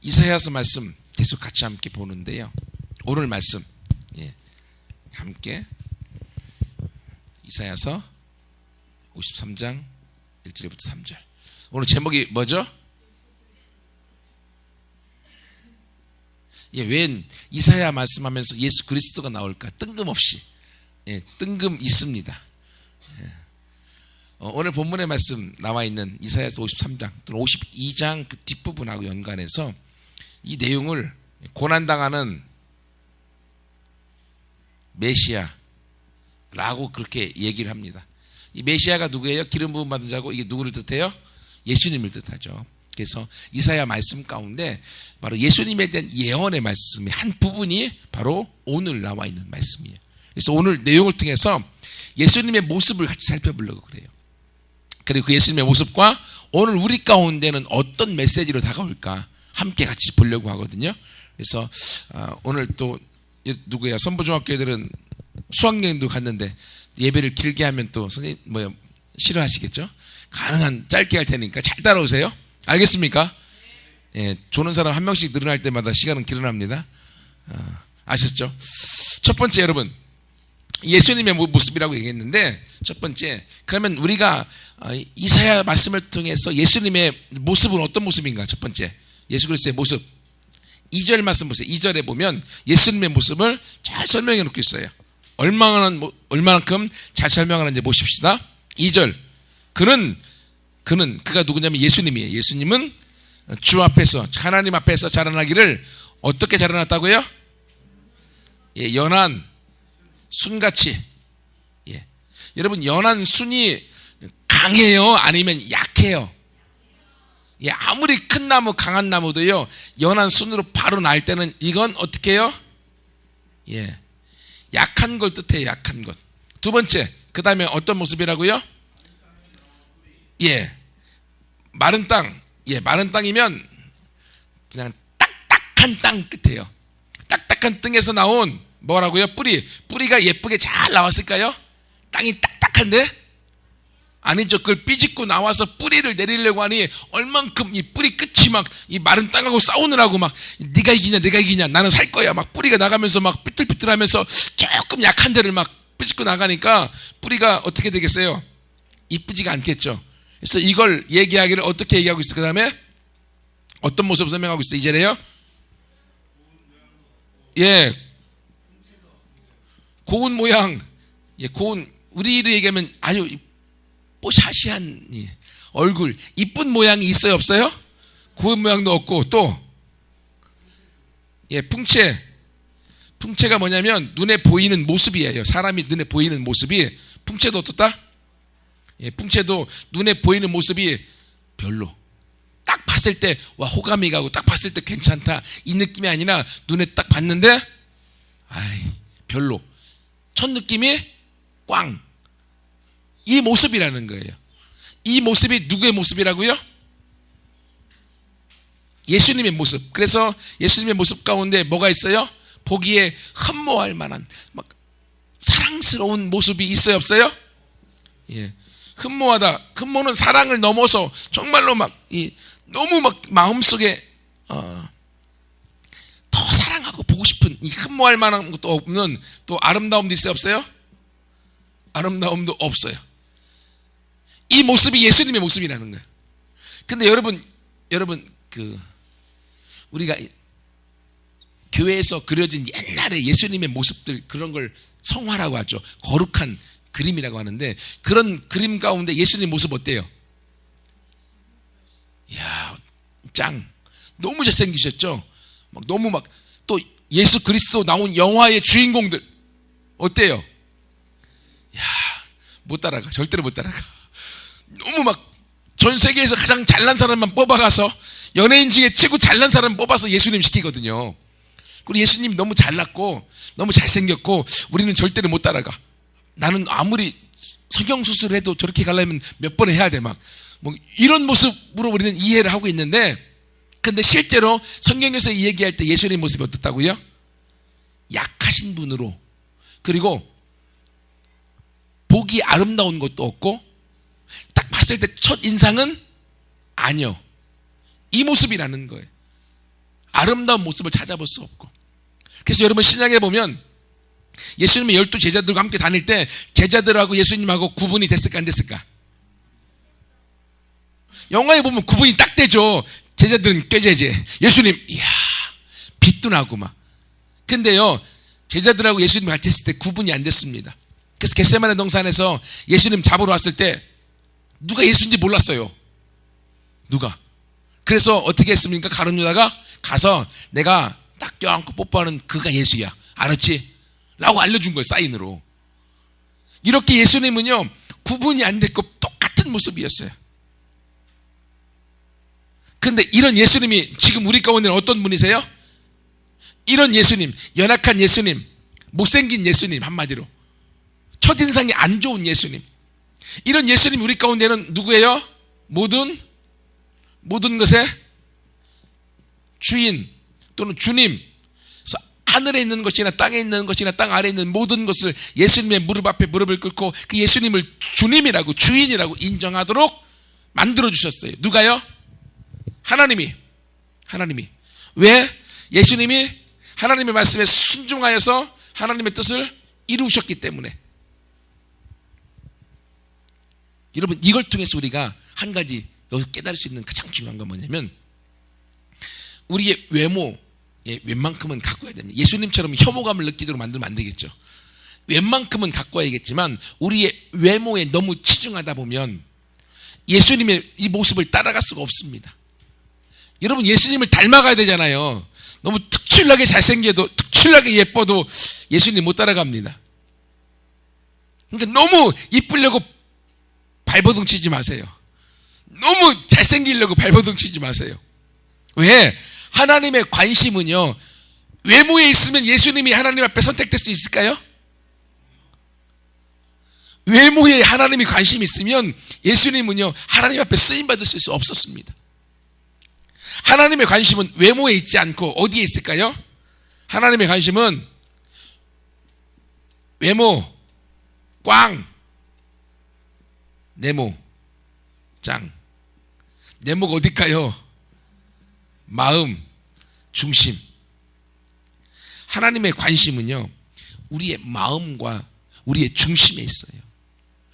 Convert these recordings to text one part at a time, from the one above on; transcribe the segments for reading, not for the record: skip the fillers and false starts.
이사야서 말씀 계속 같이 함께 보는데요. 오늘 말씀 함께 이사야서 53장 1절부터 3절. 오늘 제목이 뭐죠? 왜 이사야 말씀하면서 예수 그리스도가 나올까? 뜬금없이 뜬금 있습니다. 오늘 본문의 말씀 나와 있는 이사야서 53장 또는 52장 그 뒷부분하고 연관해서 이 내용을 고난당하는 메시아라고 그렇게 얘기를 합니다. 이 메시아가 누구예요? 기름 부음 받은 자고, 이게 누구를 뜻해요? 예수님을 뜻하죠. 그래서 이사야 말씀 가운데 바로 예수님에 대한 예언의 말씀의 한 부분이 바로 오늘 나와 있는 말씀이에요. 그래서 오늘 내용을 통해서 예수님의 모습을 같이 살펴보려고 그래요. 그리고 그 예수님의 모습과 오늘 우리 가운데는 어떤 메시지로 다가올까 함께 같이 보려고 하거든요. 그래서 오늘 또 누구야? 선부중학교 애들은 수학여행도 갔는데 예배를 길게 하면 또 선생님 싫어하시겠죠? 가능한 짧게 할 테니까 잘 따라오세요. 알겠습니까? 조는 사람 한 명씩 늘어날 때마다 시간은 길어납니다. 아셨죠? 첫 번째, 여러분, 예수님의 모습이라고 얘기했는데, 첫 번째, 그러면 우리가 이사야 말씀을 통해서 예수님의 모습은 어떤 모습인가? 첫 번째, 예수 그리스도의 모습. 2절 말씀 보세요. 2절에 보면 예수님의 모습을 잘 설명해 놓고 있어요. 얼마만큼 잘 설명하는지 보십시다. 2절, 그가 누구냐면 예수님이에요. 예수님은 주 앞에서, 하나님 앞에서 자라나기를 어떻게 자라났다고요? 연한 순같이. 여러분, 연한 순이 강해요? 아니면 약해요? 아무리 큰 나무, 강한 나무도요, 연한 순으로 바로 날 때는 이건 어떻게 해요? 약한 걸 뜻해요. 약한 것. 두 번째, 그 다음에 어떤 모습이라고요? 마른 땅. 마른 땅이면 그냥 딱딱한 땅 끝이에요. 딱딱한 땅에서 나온 뭐라고요? 뿌리가 예쁘게 잘 나왔을까요? 땅이 딱딱한데? 아니죠. 그걸 삐집고 나와서 뿌리를 내리려고 하니 얼만큼 이 뿌리 끝이 막 이 마른 땅하고 싸우느라고 막 네가 이기냐 나는 살 거야 막 뿌리가 나가면서 막 삐뚤삐뚤하면서 조금 약한 데를 막 삐집고 나가니까 뿌리가 어떻게 되겠어요? 이쁘지가 않겠죠. 그래서 이걸 얘기하기를 어떻게 얘기하고 있어? 그 다음에 어떤 모습을 설명하고 있어? 이제래요? 고운 모양. 고운, 우리를 얘기하면 아주 뽀샤시한 얼굴, 이쁜 모양이 있어요? 없어요? 고운 모양도 없고, 또 풍채가 뭐냐면 눈에 보이는 모습이에요. 사람이 눈에 보이는 모습이. 풍채도 어떻다? 풍채도 눈에 보이는 모습이 별로. 딱 봤을 때 와 호감이 가고 딱 봤을 때 괜찮다 이 느낌이 아니라 눈에 딱 봤는데 별로. 첫 느낌이 꽝. 이 모습이라는 거예요. 이 모습이 누구의 모습이라고요? 예수님의 모습. 그래서 예수님의 모습 가운데 뭐가 있어요? 보기에 흠모할 만한 막 사랑스러운 모습이 있어요? 없어요? 흠모하다. 흠모는 사랑을 넘어서 정말로 너무 마음속에 더 사랑하고 보고 싶은 이 흠모할 만한 것도 없는 또 아름다움도 있어요? 없어요? 아름다움도 없어요. 이 모습이 예수님의 모습이라는 거예요. 근데 여러분 우리가 교회에서 그려진 옛날에 예수님의 모습들, 그런 걸 성화라고 하죠. 거룩한 그림이라고 하는데, 그런 그림 가운데 예수님 모습 어때요? 짱. 너무 잘생기셨죠? 너무 또 예수 그리스도 나온 영화의 주인공들 어때요? 못 따라가. 절대로 못 따라가. 너무 전 세계에서 가장 잘난 사람만 뽑아가서 연예인 중에 최고 잘난 사람 뽑아서 예수님 시키거든요. 그리고 예수님 너무 잘났고 너무 잘생겼고 우리는 절대로 못 따라가. 나는 아무리 성형수술을 해도 저렇게 가려면 몇 번 해야 돼. 이런 모습으로 우리는 이해를 하고 있는데, 근데 실제로 성경에서 이 얘기할 때 예수님 모습이 어떻다고요? 약하신 분으로, 그리고 보기 아름다운 것도 없고 딱 봤을 때 첫 인상은 아니요. 이 모습이라는 거예요. 아름다운 모습을 찾아볼 수 없고. 그래서 여러분 신약에 보면 예수님의 12 제자들과 함께 다닐 때 제자들하고 예수님하고 구분이 됐을까 안 됐을까? 영화에 보면 구분이 딱 되죠. 제자들은 꾀제제, 예수님 이야 빛도 나고 막. 근데요 제자들하고 예수님 같이 있을 때 구분이 안 됐습니다. 그래서 겟세마네 동산에서 예수님 잡으러 왔을 때 누가 예수인지 몰랐어요. 누가. 그래서 어떻게 했습니까? 가룟 유다가 가서 내가 딱 껴안고 뽀뽀하는 그가 예수야, 알았지? 라고 알려준 거예요. 사인으로. 이렇게 예수님은요 구분이 안 됐고 똑같은 모습이었어요. 그런데 이런 예수님이 지금 우리 가운데는 어떤 분이세요? 이런 예수님, 연약한 예수님, 못생긴 예수님, 한마디로 첫인상이 안 좋은 예수님, 이런 예수님이 우리 가운데는 누구예요? 모든 것의 주인 또는 주님. 하늘에 있는 것이나 땅에 있는 것이나 땅 아래에 있는 모든 것을 예수님의 무릎 앞에 무릎을 꿇고 그 예수님을 주님이라고 주인이라고 인정하도록 만들어 주셨어요. 누가요? 하나님이. 왜? 예수님이 하나님의 말씀에 순종하여서 하나님의 뜻을 이루셨기 때문에. 여러분 이걸 통해서 우리가 한 가지 여기서 깨달을 수 있는 가장 중요한 건 뭐냐면 우리의 외모 웬만큼은 가꿔야 됩니다. 예수님처럼 혐오감을 느끼도록 만들면 안 되겠죠. 웬만큼은 가꿔야겠지만 우리의 외모에 너무 치중하다 보면 예수님의 이 모습을 따라갈 수가 없습니다. 여러분 예수님을 닮아가야 되잖아요. 너무 특출나게 잘생겨도 특출나게 예뻐도 예수님 못 따라갑니다. 그러니까 너무 이쁘려고 발버둥 치지 마세요. 너무 잘생기려고 발버둥 치지 마세요. 왜? 하나님의 관심은요 외모에 있으면 예수님이 하나님 앞에 선택될 수 있을까요? 외모에 하나님이 관심이 있으면 예수님은요 하나님 앞에 쓰임받을 수 없었습니다. 하나님의 관심은 외모에 있지 않고 어디에 있을까요? 하나님의 관심은 외모 꽝, 네모 짱. 네모가 어딜까요? 마음, 중심. 하나님의 관심은요 우리의 마음과 우리의 중심에 있어요.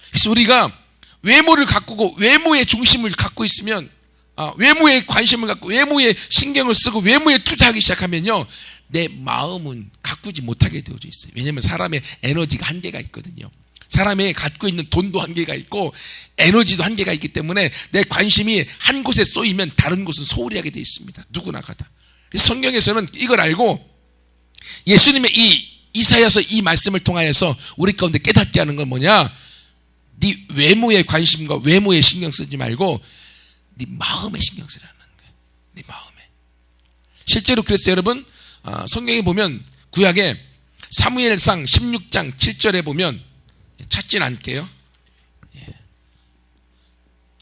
그래서 우리가 외모를 가꾸고 외모의 중심을 갖고 있으면 외모에 관심을 갖고 외모에 신경을 쓰고 외모에 투자하기 시작하면요 내 마음은 가꾸지 못하게 되어져 있어요. 왜냐하면 사람의 에너지가 한계가 있거든요. 사람이 갖고 있는 돈도 한계가 있고 에너지도 한계가 있기 때문에 내 관심이 한 곳에 쏘이면 다른 곳은 소홀히 하게 되어 있습니다. 누구나 가다. 성경에서는 이걸 알고 예수님의 이사야서 이 말씀을 통하여서 우리 가운데 깨닫게 하는 건 뭐냐? 네 외모에 관심과 외모에 신경 쓰지 말고 네 마음에 신경 쓰라는 거예요. 네 마음에. 실제로 그래서 여러분 성경에 보면 구약에 사무엘상 16장 7절에 보면 찾진 않게요.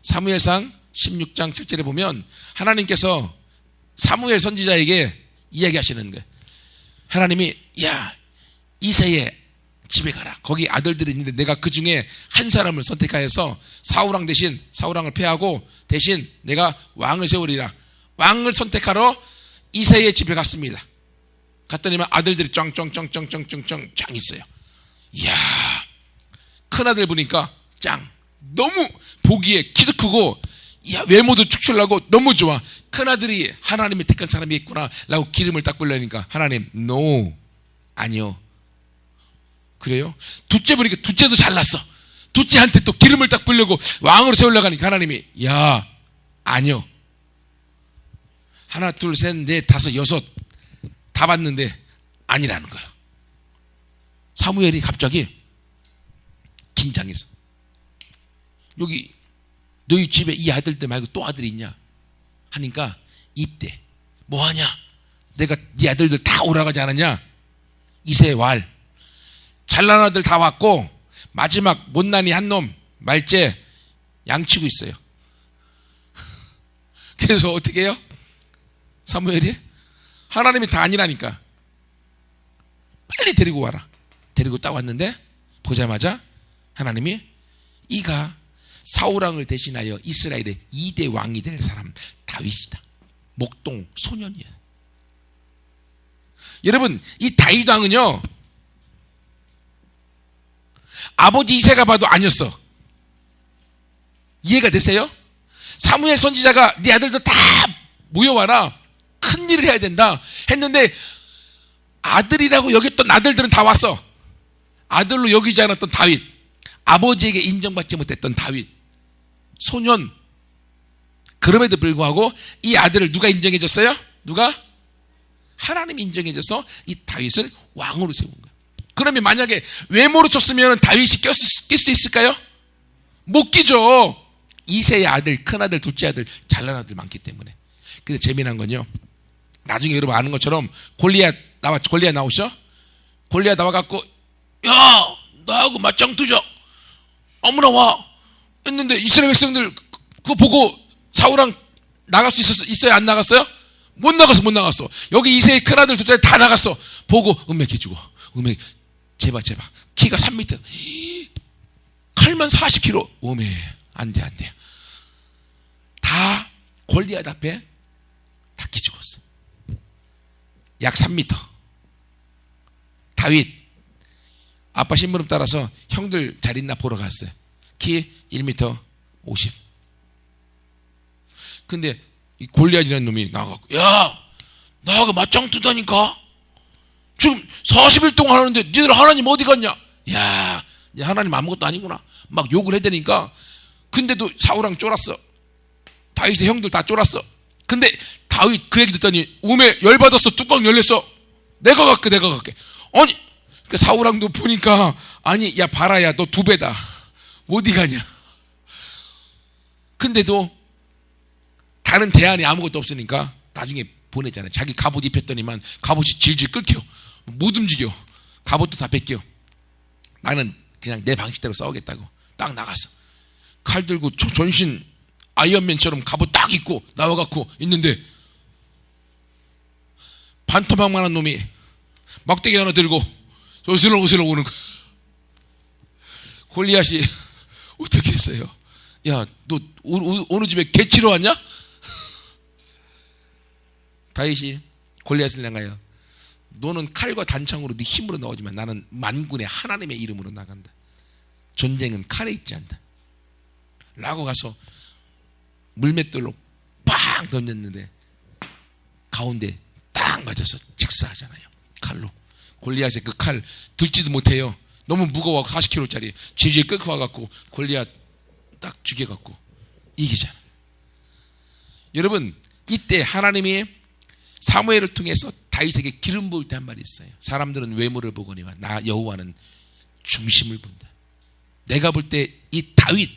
사무엘상 16장 7절에 보면 하나님께서 사무엘 선지자에게 이야기하시는 거예요. 하나님이 야 이새의 집에 가라. 거기 아들들이 있는데 내가 그 중에 한 사람을 선택하여서 사울왕 대신 사울왕을 패하고 대신 내가 왕을 세우리라. 왕을 선택하러 이새의 집에 갔습니다. 갔더니만 아들들이 짱짱짱짱짱짱짱 짱 있어요. 이야 큰아들 보니까 짱 너무 보기에 키도 크고 야 외모도 축출나고 너무 좋아. 큰아들이 하나님의 택한 사람이 있구나 라고 기름을 딱 불려니까 하나님 no 아니요. 그래요? 둘째 보니까 둘째도 잘났어. 둘째한테 또 기름을 딱 불려고 왕으로 세우려고 하니까 하나님이 야 아니요. 하나 둘 셋 넷 다섯 여섯 다 봤는데 아니라는 거예요. 사무엘이 갑자기 긴장해서 여기 너희 집에 이 아들들 말고 또 아들이 있냐 하니까 이때 뭐하냐 내가 네 아들들 다 오라가지 않았냐 이세 왈 잘난 아들 다 왔고 마지막 못난이 한 놈 말째 양치고 있어요. 그래서 어떻게 해요? 사무엘이 하나님이 다 아니라니까 빨리 데리고 와라. 데리고 딱 왔는데 보자마자 하나님이 이가 사울왕을 대신하여 이스라엘의 2대 왕이 될 사람 다윗이다. 목동 소년이야. 여러분, 이 다윗 왕은요, 아버지 이새가 봐도 아니었어. 이해가 되세요? 사무엘 선지자가 네 아들들 다 모여와라, 큰 일을 해야 된다 했는데 아들이라고 여겼던 아들들은 다 왔어. 아들로 여기지 않았던 다윗, 아버지에게 인정받지 못했던 다윗 소년. 그럼에도 불구하고 이 아들을 누가 인정해줬어요? 누가? 하나님이 인정해줘서 이 다윗을 왕으로 세운 거야. 그러면 만약에 외모로 쳤으면 다윗이 낄 수 있을까요? 못 끼죠. 이세의 아들, 큰아들, 둘째 아들, 잘난 아들 많기 때문에. 근데 재미난 건요, 나중에 여러분 아는 것처럼 골리앗 나오셔? 골리앗 나와갖고, 야, 나하고 맞짱 뜨자, 아무나 와 했는데 이스라엘 백성들 그거 보고 사울왕 나갈 수 있어요? 안 나갔어요? 못 나갔어. 여기 이세의 큰아들, 둘째 아들 다 나갔어. 보고 은맥 해주고, 은맥 제발 키가 3m, 칼만 40kg. 오메, 안 돼. 다 골리앗 앞에 다 키 죽었어. 약 3m. 다윗 아빠 심부름 따라서 형들 잘 있나 보러 갔어요. 키 1m 50. 근데 이 골리앗이라는 놈이 나가고, 야, 나하고 맞짱 뜨다니까? 지금 40일 동안 하는데 니들 하나님 어디 갔냐? 야, 하나님 아무것도 아니구나. 막 욕을 해대니까. 근데도 사울왕 쫄았어. 다윗의 형들 다 쫄았어. 근데 다윗 그 얘기 듣더니 우메 열받았어. 뚜껑 열렸어. 내가 갈게. 아니, 그 사울왕도 보니까, 아니, 야 봐라, 야 너 2배다. 어디 가냐? 근데도 다른 대안이 아무것도 없으니까 나중에 보냈잖아요. 자기 갑옷 입혔더니만 갑옷이 질질 끓겨. 못 움직여. 갑옷도 다 뺏겨. 나는 그냥 내 방식대로 싸우겠다고 딱 나갔어. 칼 들고 전신 아이언맨처럼 갑옷 딱 입고 나와갖고 있는데 반토막만한 놈이 막대기 하나 들고 어슬렁어슬렁 오는 거야. 골리앗이 어떻게 했어요? 야, 너 어느 집에 개 치러 왔냐? 다윗이 골리앗을 향하여, 너는 칼과 단창으로 네 힘으로 나오지만 나는 만군의 하나님의 이름으로 나간다. 전쟁은 칼에 있지 않다 라고 가서 물맷돌로 빵 던졌는데 가운데 딱 맞아서 직사하잖아요. 칼로. 골리앗의 그 칼 들지도 못해요. 너무 무거워. 40kg짜리 질질 끌고 와갖고 골리앗 딱 죽여갖고 이기잖아. 여러분, 이때 하나님이 사무엘을 통해서 다윗에게 기름 부을 때 한 말이 있어요. 사람들은 외모를 보거니와 나 여호와는 중심을 본다. 내가 볼 때 이 다윗,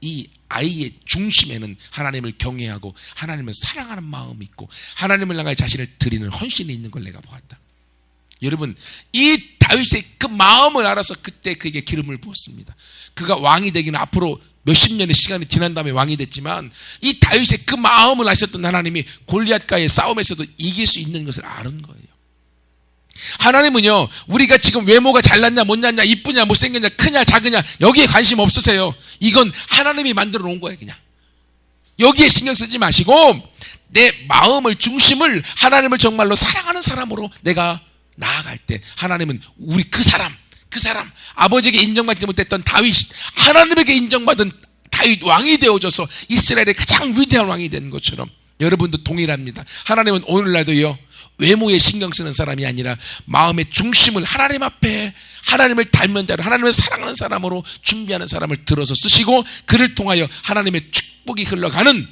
이 아이의 중심에는 하나님을 경외하고 하나님을 사랑하는 마음이 있고 하나님을 향하여 자신을 드리는 헌신이 있는 걸 내가 보았다. 여러분, 이 다윗의 그 마음을 알아서 그때 그에게 기름을 부었습니다. 그가 왕이 되기는 앞으로 몇십 년의 시간이 지난 다음에 왕이 됐지만 이 다윗의 그 마음을 아셨던 하나님이 골리앗과의 싸움에서도 이길 수 있는 것을 아는 거예요. 하나님은요, 우리가 지금 외모가 잘났냐 못났냐, 이쁘냐 못생겼냐, 크냐 작으냐, 여기에 관심 없으세요. 이건 하나님이 만들어 놓은 거예요. 그냥 여기에 신경 쓰지 마시고 내 마음을, 중심을 하나님을 정말로 사랑하는 사람으로 내가 나아갈 때 하나님은 우리 그 사람 아버지에게 인정받지 못했던 다윗, 하나님에게 인정받은 다윗 왕이 되어줘서 이스라엘의 가장 위대한 왕이 된 것처럼 여러분도 동일합니다. 하나님은 오늘날도요, 외모에 신경 쓰는 사람이 아니라 마음의 중심을 하나님 앞에 하나님을 닮은 자로, 하나님을 사랑하는 사람으로 준비하는 사람을 들어서 쓰시고 그를 통하여 하나님의 축복이 흘러가는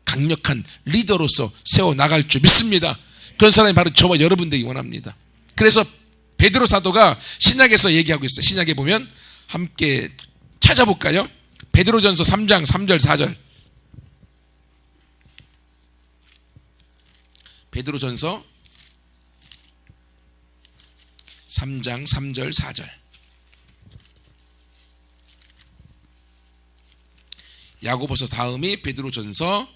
강력한 리더로서 세워나갈 줄 믿습니다. 그런 사람이 바로 저와 여러분들이 원합니다. 그래서 베드로 사도가 신약에서 얘기하고 있어요. 신약에 보면 함께 찾아볼까요? 베드로전서 3장 3절 4절. 베드로전서 3장 3절 4절. 야고보서 다음이 베드로전서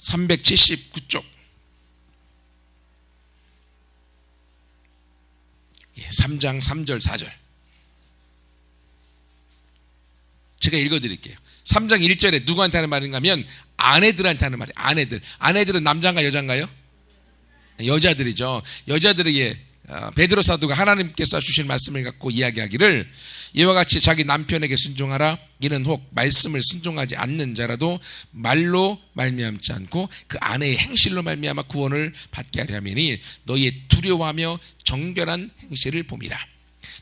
379쪽. 3장 3절 4절. 제가 읽어드릴게요. 3장 1절에 누구한테 하는 말인가 하면 아내들한테 하는 말이에요. 아내들은 남자인가 여자인가요? 여자들이죠. 여자들에게 베드로 사도가 하나님께서 주신 말씀을 갖고 이야기하기를 이와 같이 자기 남편에게 순종하라. 이는 혹 말씀을 순종하지 않는 자라도 말로 말미암지 않고 그 아내의 행실로 말미암아 구원을 받게 하려 함이니 너희의 두려워하며 정결한 행실을 봄이라.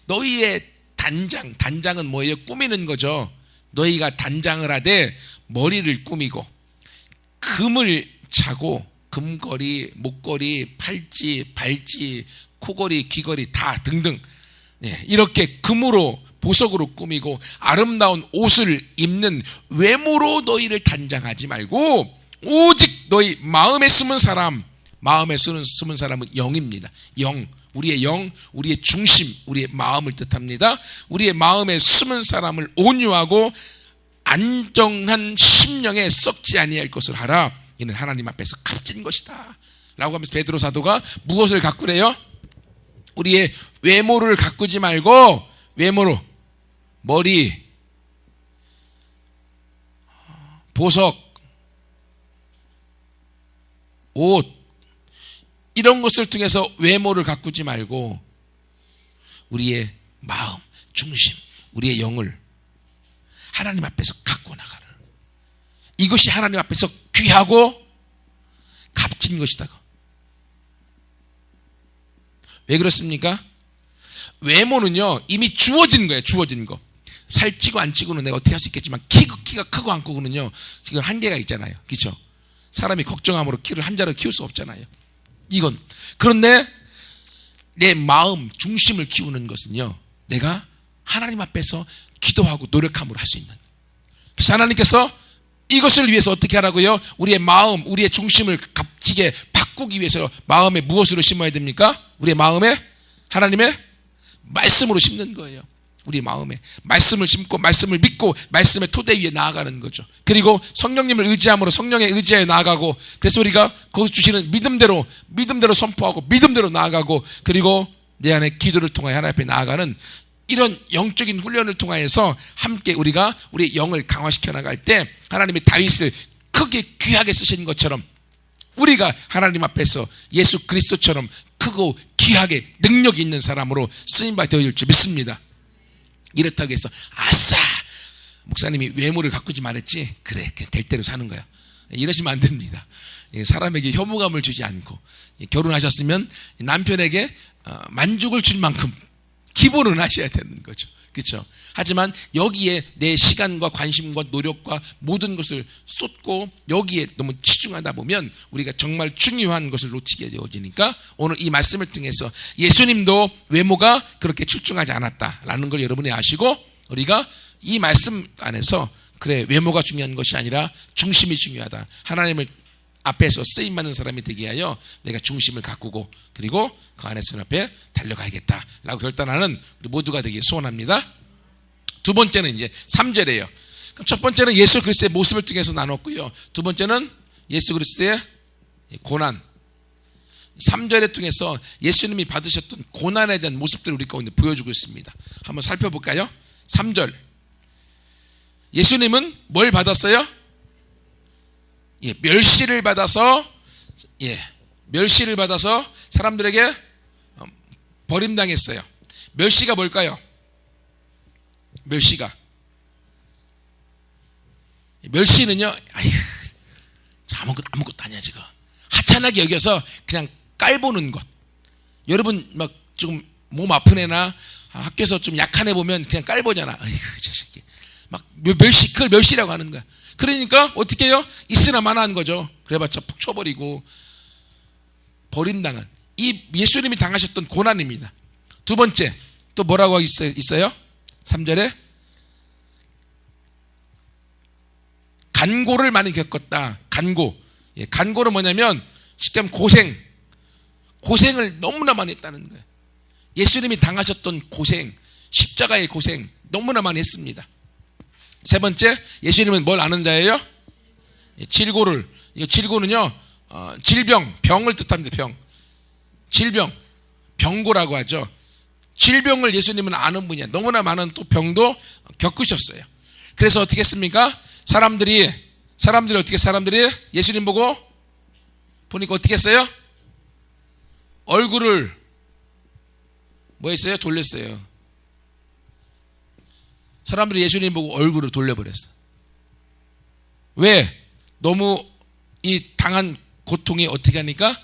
너희의 단장은 뭐예요? 꾸미는 거죠. 너희가 단장을 하되 머리를 꾸미고 금을 차고 금걸이, 목걸이, 팔찌, 발찌, 코걸이, 귀걸이 다 등등 이렇게 금으로 보석으로 꾸미고 아름다운 옷을 입는 외모로 너희를 단장하지 말고 오직 너희 마음에 숨은 사람, 마음에 숨은 사람은 영입니다. 영, 우리의 영, 우리의 중심, 우리의 마음을 뜻합니다. 우리의 마음에 숨은 사람을 온유하고 안정한 심령에 썩지 아니할 것을 하라. 이는 하나님 앞에서 값진 것이다 라고 하면서 베드로 사도가 무엇을 가꾸래요? 우리의 외모를 가꾸지 말고 외모로 머리, 보석, 옷 이런 것을 통해서 외모를 가꾸지 말고 우리의 마음, 중심, 우리의 영을 하나님 앞에서 갖고 나가라. 이것이 하나님 앞에서 귀하고 값진 것이다. 왜 그렇습니까? 외모는요 이미 주어진 거예요. 주어진 거. 살찌고 안 찌고는 내가 어떻게 할 수 있겠지만 키가 크고 안 크고는요 이건 한계가 있잖아요. 그렇죠? 사람이 걱정함으로 키를 한 자로 키울 수 없잖아요. 이건 그런데 내 마음 중심을 키우는 것은요 내가 하나님 앞에서 기도하고 노력함으로 할 수 있는. 그래서 하나님께서 이것을 위해서 어떻게 하라고요? 우리의 마음, 우리의 중심을 값지게 바꾸기 위해서 마음에 무엇으로 심어야 됩니까? 우리의 마음에 하나님의 말씀으로 심는 거예요. 우리 마음에 말씀을 심고 말씀을 믿고 말씀의 토대 위에 나아가는 거죠. 그리고 성령님을 의지함으로 성령에 의지하여 나아가고 그래서 우리가 거기서 주시는 믿음대로 선포하고 믿음대로 나아가고 그리고 내 안에 기도를 통하여 하나님 앞에 나아가는 이런 영적인 훈련을 통하여서 함께 우리가 우리의 영을 강화시켜 나갈 때 하나님이 다윗을 크게 귀하게 쓰신 것처럼 우리가 하나님 앞에서 예수 그리스도처럼 크고 귀하게 능력 있는 사람으로 쓰임받아 되어질 줄 믿습니다. 이렇다고 해서 아싸 목사님이 외모를 가꾸지 말했지 그래 될 대로 사는 거야 이러시면 안 됩니다. 사람에게 혐오감을 주지 않고 결혼하셨으면 남편에게 만족을 줄 만큼 기본은 하셔야 되는 거죠. 그렇죠? 하지만 여기에 내 시간과 관심과 노력과 모든 것을 쏟고 여기에 너무 치중하다 보면 우리가 정말 중요한 것을 놓치게 되어지니까 오늘 이 말씀을 통해서 예수님도 외모가 그렇게 출중하지 않았다라는 걸 여러분이 아시고 우리가 이 말씀 안에서 그래 외모가 중요한 것이 아니라 중심이 중요하다. 하나님을 앞에서 쓰임받는 사람이 되게 하여 내가 중심을 가꾸고 그리고 그 안에서 앞에 달려가야겠다라고 결단하는 우리 모두가 되길 소원합니다. 두 번째는 이제 3절이에요. 그럼 첫 번째는 예수 그리스도의 모습을 통해서 나눴고요. 두 번째는 예수 그리스도의 고난. 3절에 통해서 예수님이 받으셨던 고난에 대한 모습들을 우리 가운데 보여주고 있습니다. 한번 살펴볼까요? 3절. 예수님은 뭘 받았어요? 멸시를 받아서 사람들에게 버림당했어요. 멸시가 뭘까요? 멸시는요, 아무것도 아니야 지금. 하찮게 여겨서 그냥 깔보는 것. 여러분 막 조금 몸 아픈 애나 학교에서 좀 약한 애 보면 그냥 깔보잖아. 아이고 저 새끼. 막 그걸 멸시라고 하는 거야. 그러니까 어떻게 해요? 있으나 마나한 거죠. 그래봤자 푹 쳐버리고 버림당한 이 예수님이 당하셨던 고난입니다. 두 번째 또 뭐라고 있어요? 3절에 간고를 많이 겪었다. 간고는 뭐냐면 쉽게 하면 고생을 너무나 많이 했다는 거예요. 예수님이 당하셨던 고생, 십자가의 고생 너무나 많이 했습니다. 세 번째, 예수님은 뭘 아는 자예요? 질고는요, 병을 뜻합니다. 병고라고 하죠. 질병을 예수님은 아는 분이야. 너무나 많은 또 병도 겪으셨어요. 그래서 어떻게 했습니까? 사람들이 예수님 보니까 어떻게 했어요? 얼굴을 뭐 했어요? 돌렸어요. 사람들이 예수님 보고 얼굴을 돌려버렸어. 왜? 너무 이 당한 고통이 어떻게 하니까?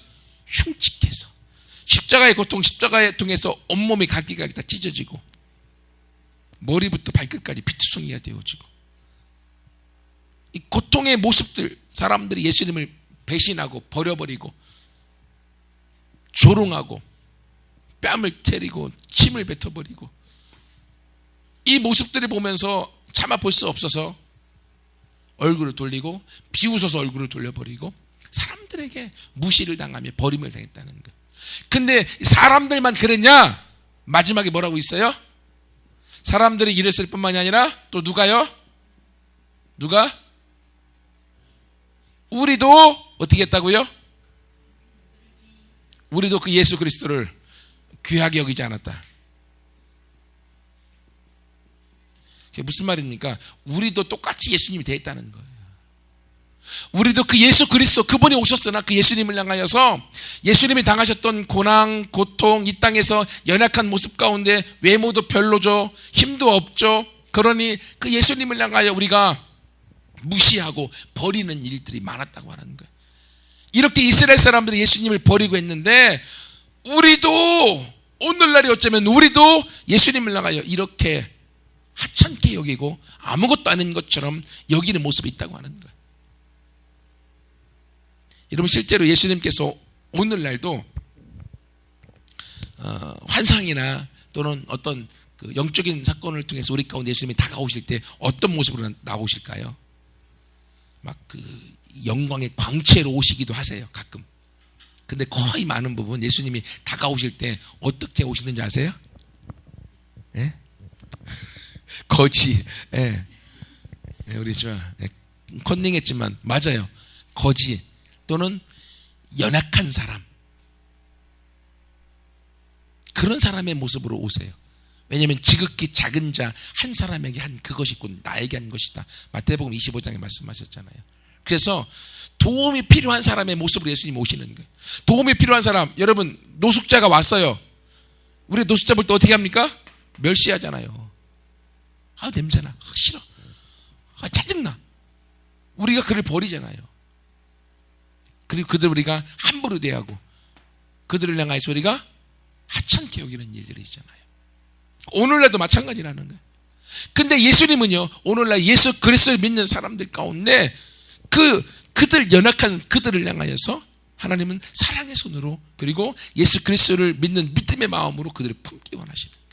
흉측해서. 십자가의 고통, 십자가의 통해서 온몸이 각기각기 다 찢어지고 머리부터 발끝까지 피투성이가 되어지고, 이 고통의 모습들, 사람들이 예수님을 배신하고 버려버리고 조롱하고 뺨을 때리고 침을 뱉어버리고, 이 모습들을 보면서 참아 볼 수 없어서 얼굴을 돌리고 비웃어서 얼굴을 돌려버리고 사람들에게 무시를 당하며 버림을 당했다는 것. 근데 사람들만 그랬냐? 마지막에 뭐라고 있어요? 사람들이 이랬을 뿐만이 아니라 또 누가요? 누가? 우리도 어떻게 했다고요? 우리도 그 예수 그리스도를 귀하게 여기지 않았다. 그게 무슨 말입니까? 우리도 똑같이 예수님이 되었다는 거예요. 우리도 그 예수 그리스도, 그분이 오셨으나 그 예수님을 향하여서 예수님이 당하셨던 고난, 고통, 이 땅에서 연약한 모습 가운데 외모도 별로죠, 힘도 없죠. 그러니 그 예수님을 향하여 우리가 무시하고 버리는 일들이 많았다고 하는 거예요. 이렇게 이스라엘 사람들이 예수님을 버리고 했는데, 우리도 오늘날이 어쩌면 우리도 예수님을 향하여 이렇게 하찮게 여기고 아무것도 아닌 것처럼 여기는 모습이 있다고 하는 거예요. 여러분, 실제로 예수님께서 오늘날도 환상이나 또는 어떤 그 영적인 사건을 통해서 우리 가운데 예수님이 다가오실 때 어떤 모습으로 나오실까요? 막 그 영광의 광채로 오시기도 하세요, 가끔. 근데 거의 많은 부분 예수님이 다가오실 때 어떻게 오시는지 아세요? 예? 거지. 예. 우리 저 컨닝했지만 맞아요. 거지 또는 연약한 사람, 그런 사람의 모습으로 오세요. 왜냐하면 지극히 작은 자 한 사람에게 한 그것이 곧 나에게 한 것이다. 마태복음 25장에 말씀하셨잖아요. 그래서 도움이 필요한 사람의 모습으로 예수님이 오시는 거예요. 도움이 필요한 사람, 여러분, 노숙자가 왔어요. 우리 노숙자 볼 때 어떻게 합니까? 멸시하잖아요. 아, 냄새나, 아, 싫어, 아, 짜증나. 우리가 그를 버리잖아요. 그리고 그들 우리가 함부로 대하고 그들을 향하여서 우리가 하찮게 여기는 일들이 있잖아요. 오늘날도 마찬가지라는 거예요. 근데 예수님은요, 오늘날 예수 그리스도를 믿는 사람들 가운데 그들 연약한 그들을 향하여서 하나님은 사랑의 손으로, 그리고 예수 그리스도를 믿는 믿음의 마음으로 그들을 품기 원하시는 거예요.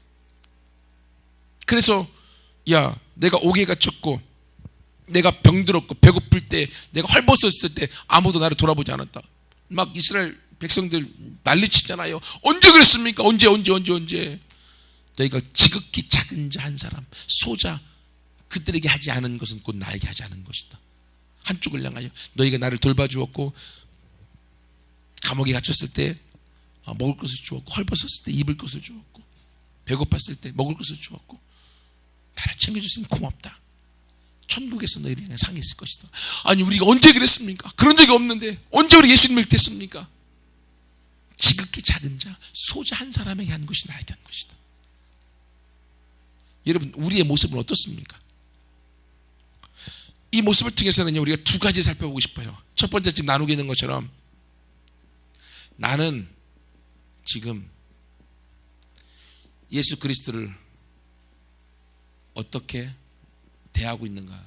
그래서 야, 내가 옥에 갇혔고 내가 병들었고 배고플 때, 내가 헐벗었을 때 아무도 나를 돌아보지 않았다. 막 이스라엘 백성들 난리치잖아요. 언제 그랬습니까? 언제? 너희가 지극히 작은 자 한 사람, 소자, 그들에게 하지 않은 것은 곧 나에게 하지 않은 것이다. 한쪽을 향하여 너희가 나를 돌봐주었고, 감옥에 갇혔을 때 먹을 것을 주었고, 헐벗었을 때 입을 것을 주었고, 배고팠을 때 먹을 것을 주었고, 나를 챙겨주시니 고맙다. 천국에서 너희를 향해 상이 있을 것이다. 아니, 우리가 언제 그랬습니까? 그런 적이 없는데 언제 우리 예수님을 믿겠습니까? 지극히 작은 자, 소자 한 사람에게 한 것이 나에게 한 것이다. 여러분, 우리의 모습은 어떻습니까? 이 모습을 통해서는 우리가 두 가지 살펴보고 싶어요. 첫 번째, 지금 나누게 있는 것처럼 나는 지금 예수 그리스도를 어떻게 대하고 있는가.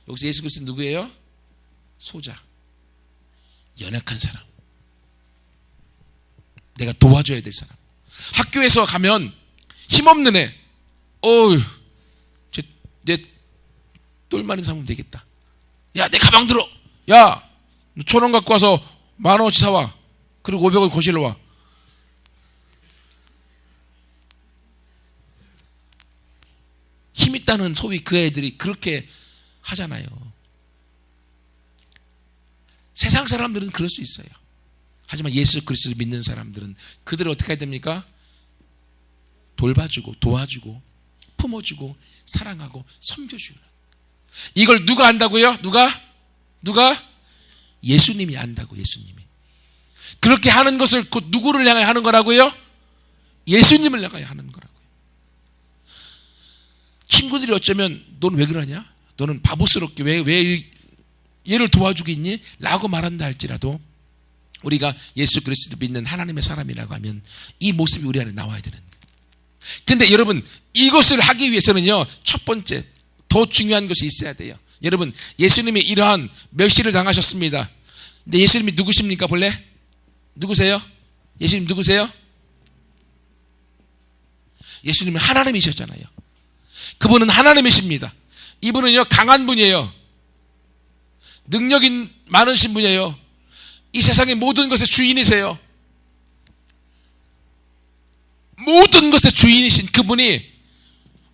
여기서 예수 그리스도는 누구예요? 소자, 연약한 사람, 내가 도와줘야 될 사람. 학교에서 가면 힘없는 애, 내 똘마니 삼으면 되겠다. 야, 내 가방 들어. 야, 너 1,000원 갖고 와서 10,000원어치 사와. 그리고 500원 거실로 와. 힘 있다는 소위 그 애들이 그렇게 하잖아요. 세상 사람들은 그럴 수 있어요. 하지만 예수 그리스도를 믿는 사람들은 그들을 어떻게 해야 됩니까? 돌봐주고 도와주고 품어주고 사랑하고 섬겨주는. 이걸 누가 안다고요? 누가? 예수님이 안다고. 예수님이. 그렇게 하는 것을 곧 누구를 향하여 하는 거라고요? 예수님을 향하여 하는 거라고요. 친구들이 어쩌면 넌 왜 그러냐? 너는 바보스럽게 왜 얘를 도와주겠니? 라고 말한다 할지라도 우리가 예수 그리스도 믿는 하나님의 사람이라고 하면 이 모습이 우리 안에 나와야 되는 거예요. 근데 여러분, 이것을 하기 위해서는요, 첫 번째 더 중요한 것이 있어야 돼요. 여러분, 예수님이 이러한 멸시를 당하셨습니다. 근데 예수님이 누구십니까? 본래? 누구세요? 예수님 누구세요? 예수님은 하나님이셨잖아요. 그분은 하나님이십니다. 이분은요, 강한 분이에요. 능력이 많으신 분이에요. 이 세상의 모든 것의 주인이세요. 모든 것의 주인이신 그분이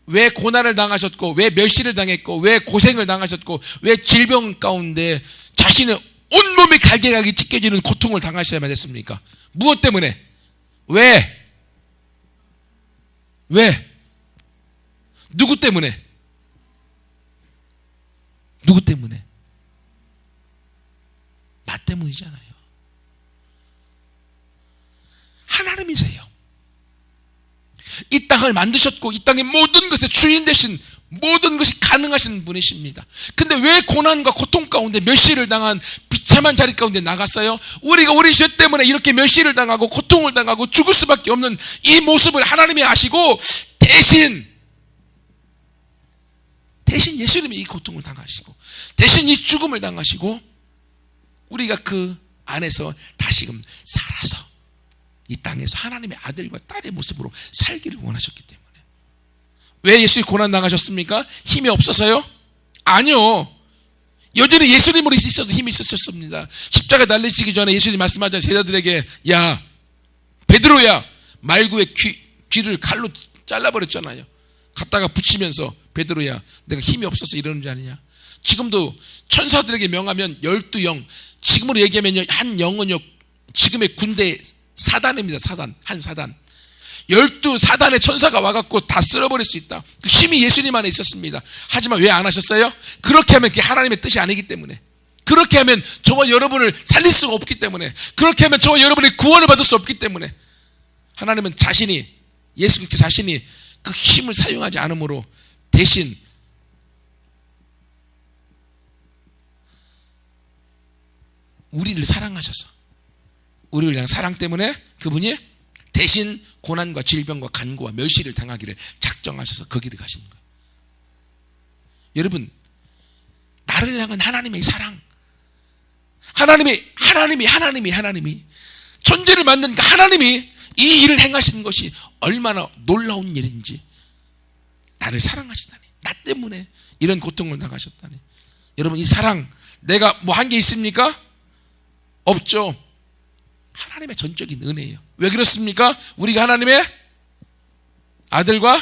왜 고난을 당하셨고, 왜 멸시를 당했고, 왜 고생을 당하셨고, 왜 질병 가운데 자신의 온몸이 갈개각이 찢겨지는 고통을 당하셔야만 했습니까? 무엇 때문에? 왜? 누구 때문에? 누구 때문에? 나 때문이잖아요. 하나님이세요. 이 땅을 만드셨고 이 땅의 모든 것의 주인 되신, 모든 것이 가능하신 분이십니다. 근데 왜 고난과 고통 가운데 멸시를 당한 비참한 자리 가운데 나갔어요? 우리가 우리 죄 때문에 이렇게 멸시를 당하고 고통을 당하고 죽을 수밖에 없는 이 모습을 하나님이 아시고 대신 예수님이 이 고통을 당하시고 대신 이 죽음을 당하시고 우리가 그 안에서 다시금 살아서 이 땅에서 하나님의 아들과 딸의 모습으로 살기를 원하셨기 때문에. 왜 예수님이 고난 당하셨습니까? 힘이 없어서요? 아니요. 여전히 예수님으로 있어도 힘이 있었습니다. 십자가 달리시기 전에 예수님 말씀하자 제자들에게, 야 베드로야, 말구의 귀를 칼로 잘라버렸잖아요. 갖다가 붙이면서, 베드로야 내가 힘이 없어서 이러는 줄 아느냐? 지금도 천사들에게 명하면 12영, 지금으로 얘기하면요, 한 영은요 지금의 군대 사단입니다. 사단, 한 사단 12사단의 천사가 와갖고 다 쓸어버릴 수 있다. 그 힘이 예수님 안에 있었습니다. 하지만 왜 안 하셨어요? 그렇게 하면 그게 하나님의 뜻이 아니기 때문에, 그렇게 하면 저와 여러분을 살릴 수가 없기 때문에, 그렇게 하면 저와 여러분이 구원을 받을 수 없기 때문에 하나님은 자신이, 예수 그리스도 자신이 그 힘을 사용하지 않으므로 대신 우리를 사랑하셔서, 우리를 향한 사랑 때문에 그분이 대신 고난과 질병과 간고와 멸시를 당하기를 작정하셔서 거기를 가시는 거예요. 여러분, 나를 향한 하나님의 사랑, 하나님이 천지를 만든 그 하나님이 이 일을 행하시는 것이 얼마나 놀라운 일인지, 나를 사랑하시다니, 나 때문에 이런 고통을 당하셨다니. 여러분, 이 사랑, 내가 뭐 한 게 있습니까? 없죠. 하나님의 전적인 은혜예요. 왜 그렇습니까? 우리가 하나님의 아들과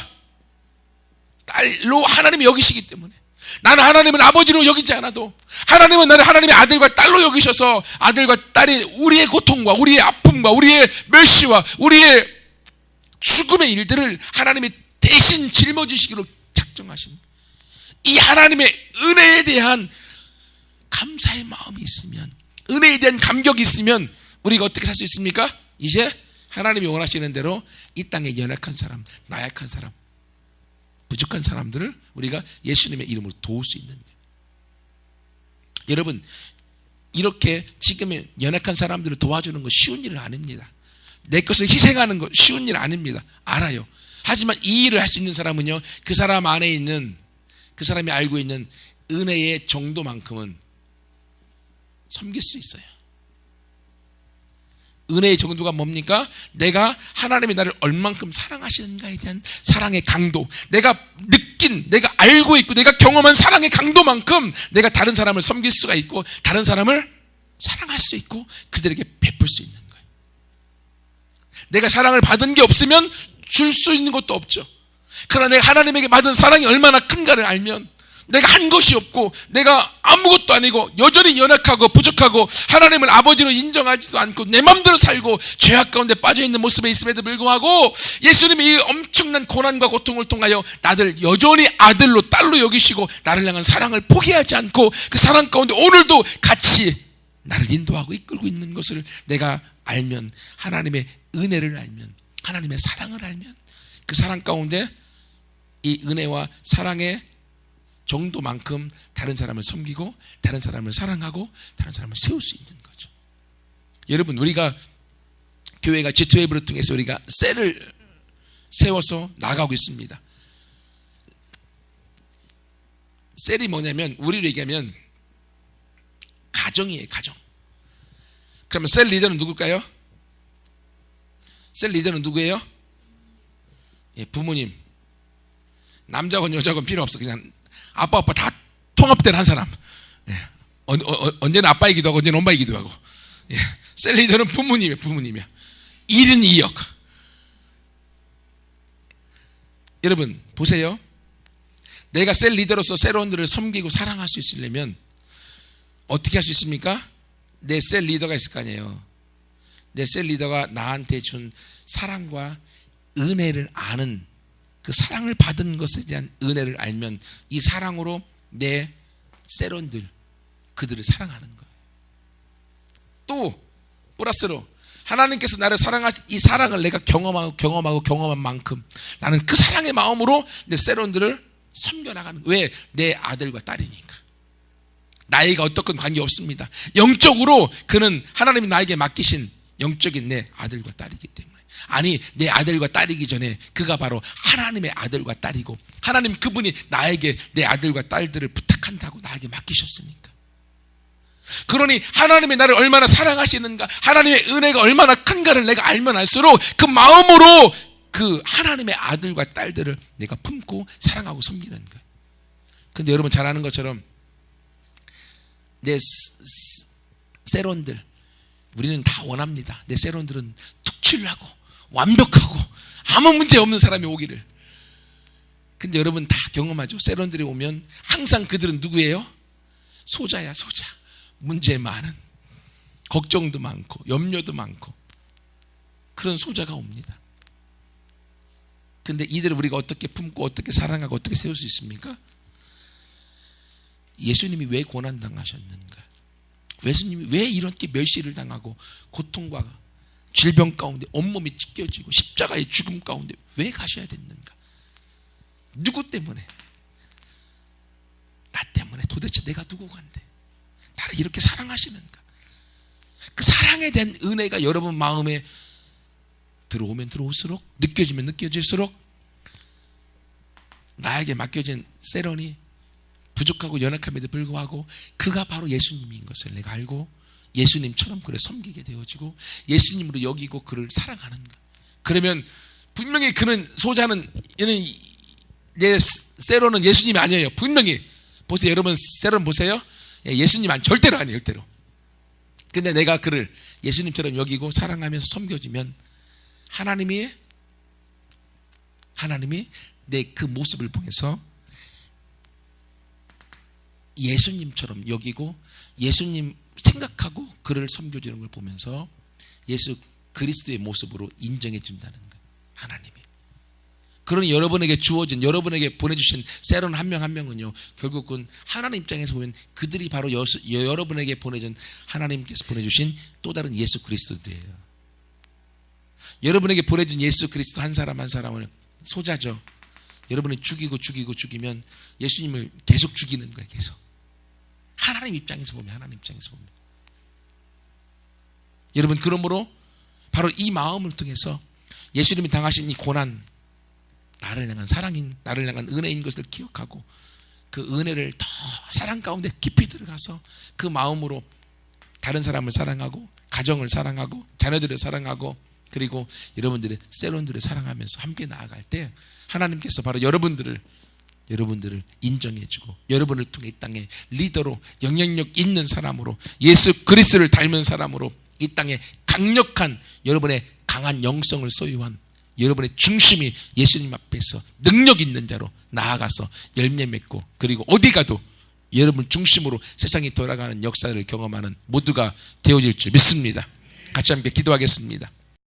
딸로 하나님이 여기시기 때문에. 나는 하나님을 아버지로 여기지 않아도 하나님은 나를 하나님의 아들과 딸로 여기셔서 아들과 딸이 우리의 고통과 우리의 아픔과 우리의 멸시와 우리의 죽음의 일들을 하나님이 대신 짊어지시기로 작정하신, 이 하나님의 은혜에 대한 감사의 마음이 있으면, 은혜에 대한 감격이 있으면 우리가 어떻게 살 수 있습니까? 이제 하나님이 원하시는 대로 이 땅에 연약한 사람, 나약한 사람, 부족한 사람들을 우리가 예수님의 이름으로 도울 수 있는 거예요. 여러분, 이렇게 지금의 연약한 사람들을 도와주는 건 쉬운 일은 아닙니다. 내 것을 희생하는 건 쉬운 일 아닙니다. 알아요. 하지만 이 일을 할 수 있는 사람은요, 그 사람 안에 있는, 그 사람이 알고 있는 은혜의 정도만큼은 섬길 수 있어요. 은혜의 정도가 뭡니까? 내가 하나님이 나를 얼만큼 사랑하시는가에 대한 사랑의 강도, 내가 느낀, 내가 알고 있고 내가 경험한 사랑의 강도만큼 내가 다른 사람을 섬길 수가 있고 다른 사람을 사랑할 수 있고 그들에게 베풀 수 있는 거예요. 내가 사랑을 받은 게 없으면 줄 수 있는 것도 없죠. 그러나 내가 하나님에게 받은 사랑이 얼마나 큰가를 알면, 내가 한 것이 없고 내가 아무것도 아니고 여전히 연약하고 부족하고 하나님을 아버지로 인정하지도 않고 내 마음대로 살고 죄악 가운데 빠져있는 모습에 있음에도 불구하고 예수님이 이 엄청난 고난과 고통을 통하여 나를 여전히 아들로 딸로 여기시고 나를 향한 사랑을 포기하지 않고 그 사랑 가운데 오늘도 같이 나를 인도하고 이끌고 있는 것을 내가 알면, 하나님의 은혜를 알면, 하나님의 사랑을 알면, 그 사랑 가운데 이 은혜와 사랑의 정도만큼 다른 사람을 섬기고 다른 사람을 사랑하고 다른 사람을 세울 수 있는 거죠. 여러분, 우리가 교회가 G2W를 통해서 우리가 셀을 세워서 나가고 있습니다. 셀이 뭐냐면, 우리로 얘기하면 가정이에요, 가정. 그러면 셀 리더는 누굴까요? 셀 리더는 누구예요? 예, 부모님. 남자건 여자건 필요 없어. 그냥 아빠 다 통합된 한 사람. 예, 언제나 아빠이기도 하고 언제나 엄마이기도 하고. 예, 셀 리더는 부모님이야. 1인 2역. 여러분 보세요. 내가 셀 리더로서 셀원들을 섬기고 사랑할 수 있으려면 어떻게 할 수 있습니까? 내 셀 리더가 있을 거 아니에요. 내 셀 리더가 나한테 준 사랑과 은혜를 아는, 그 사랑을 받은 것에 대한 은혜를 알면 이 사랑으로 내 셀원들, 그들을 사랑하는 거예요. 또 플러스로 하나님께서 나를 사랑하신 이 사랑을 내가 경험한 만큼 나는 그 사랑의 마음으로 내 셀원들을 섬겨나가는 거예요. 왜? 내 아들과 딸이니까. 나이가 어떻건 관계없습니다. 영적으로 그는 하나님이 나에게 맡기신 영적인 내 아들과 딸이기 때문에. 아니, 내 아들과 딸이기 전에 그가 바로 하나님의 아들과 딸이고, 하나님 그분이 나에게 내 아들과 딸들을 부탁한다고 나에게 맡기셨으니까. 그러니 하나님이 나를 얼마나 사랑하시는가, 하나님의 은혜가 얼마나 큰가를 내가 알면 알수록 그 마음으로 그 하나님의 아들과 딸들을 내가 품고 사랑하고 섬기는 거예요. 근데 여러분 잘 아는 것처럼 내 셀원들, 우리는 다 원합니다. 내 셀원들은 특출나고 완벽하고 아무 문제 없는 사람이 오기를. 근데 여러분 다 경험하죠. 셀원들이 오면 항상 그들은 누구예요? 소자야, 소자. 문제 많은, 걱정도 많고 염려도 많고 그런 소자가 옵니다. 근데 이들을 우리가 어떻게 품고 어떻게 사랑하고 어떻게 세울 수 있습니까? 예수님이 왜 고난당하셨는가? 예수님이 왜 이렇게 멸시를 당하고 고통과 질병 가운데 온몸이 찢겨지고 십자가의 죽음 가운데 왜 가셔야 됐는가? 누구 때문에? 나 때문에. 도대체 내가 누구간데 나를 이렇게 사랑하시는가? 그 사랑에 대한 은혜가 여러분 마음에 들어오면 들어올수록, 느껴지면 느껴질수록 나에게 맡겨진 셀원이 부족하고 연약함에도 불구하고 그가 바로 예수님인 것을 내가 알고 예수님처럼 그를 섬기게 되어지고 예수님으로 여기고 그를 사랑하는 것. 그러면 분명히 그는, 소자는, 내 셀원은 예수님이 아니에요. 분명히 보세요. 여러분 셀원 보세요. 예수님 절대로 아니에요. 절대로. 근데 내가 그를 예수님처럼 여기고 사랑하면서 섬겨주면 하나님이 내 그 모습을 통해서 예수님처럼 여기고 예수님 생각하고 그를 섬겨주는 걸 보면서 예수 그리스도의 모습으로 인정해 준다는 거예요. 하나님이. 그러니 여러분에게 주어진, 여러분에게 보내주신 셀원 한 명 한 명은요, 결국은 하나님 입장에서 보면 그들이 바로 여러분에게 보내준, 하나님께서 보내주신 또 다른 예수 그리스도들이에요. 여러분에게 보내준 예수 그리스도 한 사람 한 사람을, 소자죠. 여러분이 죽이면 예수님을 계속 죽이는 거예요. 계속. 하나님 입장에서 보면. 여러분, 그러므로 바로 이 마음을 통해서 예수님이 당하신 이 고난, 나를 향한 사랑인, 나를 향한 은혜인 것을 기억하고 그 은혜를 더 사랑 가운데 깊이 들어가서 그 마음으로 다른 사람을 사랑하고 가정을 사랑하고 자녀들을 사랑하고 그리고 여러분들의 셀원들을 사랑하면서 함께 나아갈 때 하나님께서 바로 여러분들을 인정해주고 여러분을 통해 이 땅에 리더로, 영향력 있는 사람으로, 예수 그리스도를 닮은 사람으로 이 땅에 강력한, 여러분의 강한 영성을 소유한, 여러분의 중심이 예수님 앞에서 능력 있는 자로 나아가서 열매 맺고 그리고 어디 가도 여러분 중심으로 세상이 돌아가는 역사를 경험하는 모두가 되어질 줄 믿습니다. 같이 함께 기도하겠습니다.